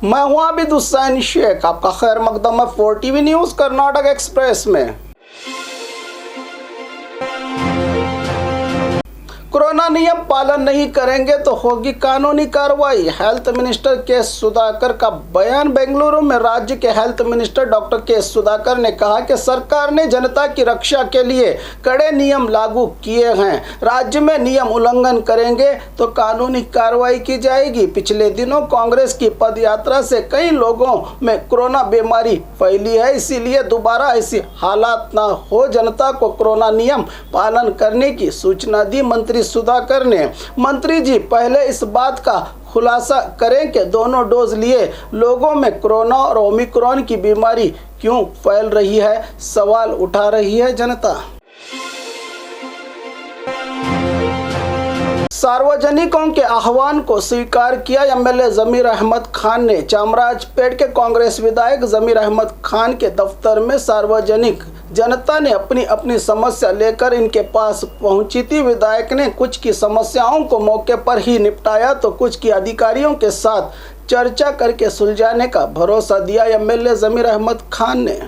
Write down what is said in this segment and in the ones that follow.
मैं हूं आबिद हुसैन शेख, आपका खैर मकदम है 4TV न्यूज़ कर्नाटक एक्सप्रेस में। कोरोना नियम पालन नहीं करेंगे तो होगी कानूनी कार्रवाई। हेल्थ मिनिस्टर के सुधाकर का बयान। बेंगलुरु में राज्य के हेल्थ मिनिस्टर डॉक्टर के सुधाकर ने कहा कि सरकार ने जनता की रक्षा के लिए कड़े नियम लागू किए हैं। राज्य में नियम उल्लंघन करेंगे तो कानूनी कार्रवाई की जाएगी। पिछले दिनों कांग्रेस की पदयात्रा से कई लोगों में कोरोना बीमारी फैली है, इसीलिए दोबारा ऐसी हालात न हो। जनता को कोरोना नियम पालन करने की सूचना दी मंत्री सुधाकर ने। मंत्री जी पहले इस बात का खुलासा करें कि दोनों डोज लिए लोगों में कोरोना और ओमिक्रॉन की बीमारी क्यों फैल रही है, सवाल उठा रही है जनता। सार्वजनिकों के आह्वान को स्वीकार किया। एमएलए जमीर अहमद खान ने चामराजपेट के कांग्रेस विधायक जमीर अहमद खान के दफ्तर में सार्वजनिक जनता ने अपनी अपनी समस्या लेकर इनके पास पहुंची थी। विधायक ने कुछ की समस्याओं को मौके पर ही निपटाया तो कुछ की अधिकारियों के साथ चर्चा करके सुलझाने का भरोसा दिया। एमएलए जमीर अहमद खान ने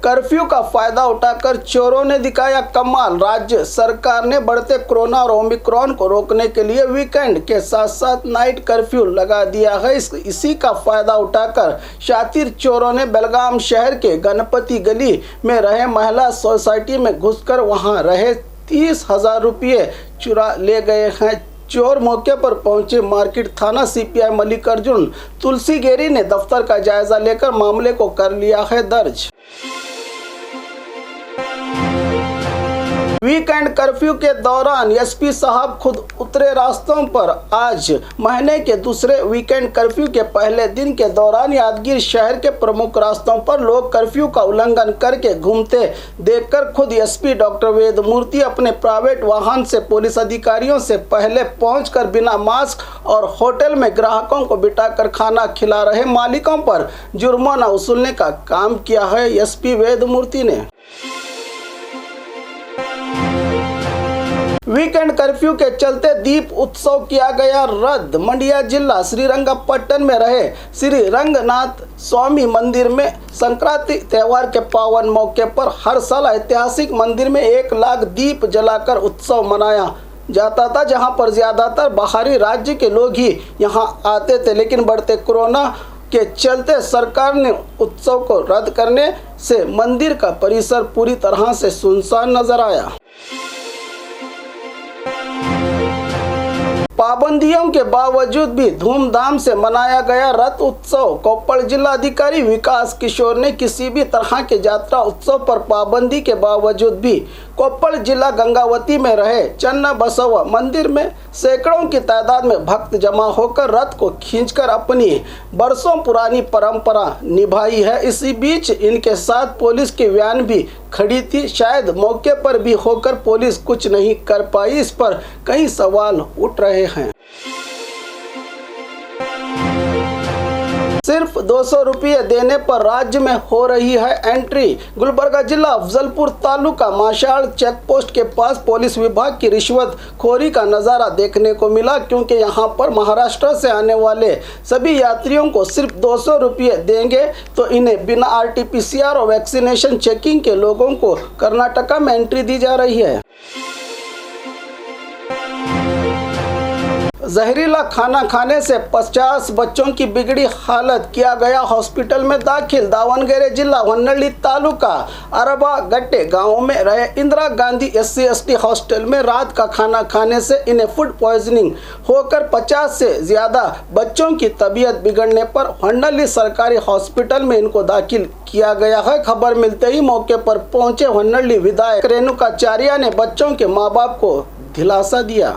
कर्फ्यू का फायदा उठाकर चोरों ने दिखाया कमाल। राज्य सरकार ने बढ़ते कोरोना और ओमिक्रॉन को रोकने के लिए वीकेंड के साथ साथ नाइट कर्फ्यू लगा दिया है। इसी का फायदा उठाकर शातिर चोरों ने बेलगाम शहर के गणपति गली में रहे महिला सोसाइटी में घुसकर वहां रहे 30,000 रुपये चुरा ले गए हैं। चोर मौके पर पहुंचे मार्केट थाना सीपीआई मल्लिकार्जुन तुलसीगेरी ने दफ्तर का जायजा लेकर मामले को कर लिया है दर्ज। वीकेंड कर्फ्यू के दौरान एसपी साहब खुद उतरे रास्तों पर। आज महीने के दूसरे वीकेंड कर्फ्यू के पहले दिन के दौरान यादगीर शहर के प्रमुख रास्तों पर लोग कर्फ्यू का उल्लंघन करके घूमते देखकर खुद एसपी डॉक्टर वेदमूर्ति अपने प्राइवेट वाहन से पुलिस अधिकारियों से पहले पहुंचकर बिना मास्क और होटल में ग्राहकों को बिठाकर खाना खिला रहे मालिकों पर जुर्माना वसूलने का काम किया है। एसपी वेदमूर्ति ने वीकेंड कर्फ्यू के चलते दीप उत्सव किया गया रद्द। मंडिया जिला श्रीरंगपट्टन में रहे श्री रंगनाथ स्वामी मंदिर में संक्रांति त्योहार के पावन मौके पर हर साल ऐतिहासिक मंदिर में 1 लाख दीप जलाकर उत्सव मनाया जाता था, जहां पर ज्यादातर बाहरी राज्य के लोग ही यहां आते थे। लेकिन बढ़ते कोरोना के चलते सरकार ने उत्सव को रद्द करने से मंदिर का परिसर पूरी तरह से सुनसान नजर आया। पाबंदियों के बावजूद भी धूमधाम से मनाया गया रथ उत्सव। कोप्पल जिलाधिकारी विकास किशोर ने किसी भी तरह के यात्रा उत्सव पर पाबंदी के बावजूद भी कोप्पल जिला गंगावती में रहे चन्न बसव मंदिर में सैकड़ों की तादाद में भक्त जमा होकर रथ को खींचकर अपनी बरसों पुरानी परंपरा निभाई है। इसी बीच इनके साथ पुलिस की वैन भी खड़ी थी। शायद मौके पर भी होकर पुलिस कुछ नहीं कर पाई। इस पर कई सवाल उठ रहे हैं। सिर्फ 200 रुपये देने पर राज्य में हो रही है एंट्री। गुलबर्गा जिला अफजलपुर तालुका माशाल चेक पोस्ट के पास पुलिस विभाग की रिश्वत खोरी का नज़ारा देखने को मिला, क्योंकि यहां पर महाराष्ट्र से आने वाले सभी यात्रियों को सिर्फ 200 रुपये देंगे तो इन्हें बिना RT-PCR और वैक्सीनेशन चेकिंग के लोगों को कर्नाटका में एंट्री दी जा रही है। जहरीला खाना खाने से 50 बच्चों की बिगड़ी हालत, किया गया हॉस्पिटल में दाखिल। दावणगेरे जिला वन्नಳ್ಳಿ तालुका अरबागट्टे गांव में रहे इंदिरा गांधी SC/ST हॉस्टल में रात का खाना खाने से इन्हें फूड पॉइजनिंग होकर 50 से ज्यादा बच्चों की तबीयत बिगड़ने पर वन्नಳ್ಳಿ सरकारी हॉस्पिटल में इनको दाखिल किया गया है। खबर मिलते ही मौके पर पहुंचे वन्नಳ್ಳಿ विधायक रेणुकाचार्य ने बच्चों के माँ बाप को दिलासा दिया।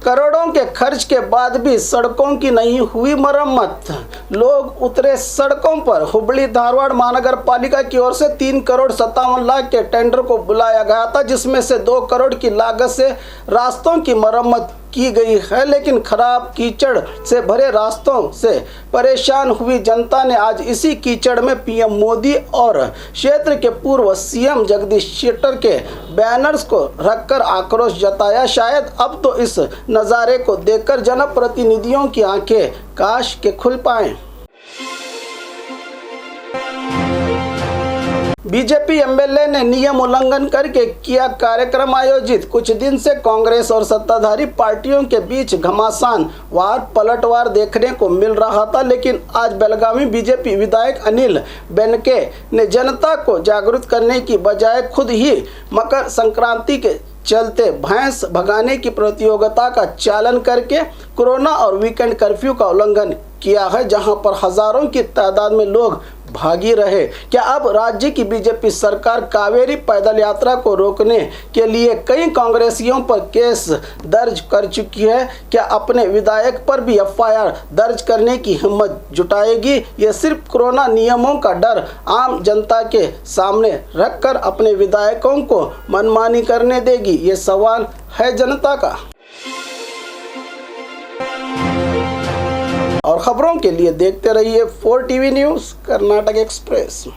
करोड़ों के खर्च के बाद भी सड़कों की नहीं हुई मरम्मत। लोग उतरे सड़कों पर। हुबली धारवाड़ महानगर पालिका की ओर से 3 करोड़ 57 लाख के टेंडर को बुलाया गया था, जिसमें से 2 करोड़ की लागत से रास्तों की मरम्मत की गई है, लेकिन खराब कीचड़ से भरे रास्तों से परेशान हुई जनता ने आज इसी कीचड़ में पीएम मोदी और क्षेत्र के पूर्व सीएम जगदीश शेट्टर के बैनर्स को रखकर आक्रोश जताया। शायद अब तो इस नज़ारे को देखकर जनप्रतिनिधियों की आंखें काश के खुल पाएं। बीजेपी एमएलए ने नियम उल्लंघन करके किया कार्यक्रम आयोजित। कुछ दिन से कांग्रेस और सत्ताधारी पार्टियों के बीच घमासान वार पलटवार देखने को मिल रहा था, लेकिन आज बेलगावी बीजेपी विधायक अनिल बेनके ने जनता को जागरूक करने की बजाय खुद ही मकर संक्रांति के चलते भैंस भगाने की प्रतियोगिता का चालन करके कोरोना और वीकेंड कर्फ्यू का उल्लंघन किया है, जहां पर हजारों की तादाद में लोग भागी रहे। क्या अब राज्य की बीजेपी सरकार कावेरी पैदल यात्रा को रोकने के लिए कई कांग्रेसियों पर केस दर्ज कर चुकी है? क्या अपने विधायक पर भी एफआईआर दर्ज करने की हिम्मत जुटाएगी? ये सिर्फ कोरोना नियमों का डर आम जनता के सामने रखकर अपने विधायकों को मनमानी करने देगी? ये सवाल है जनता का। और खबरों के लिए देखते रहिए 4 टीवी न्यूज़ कर्नाटक एक्सप्रेस।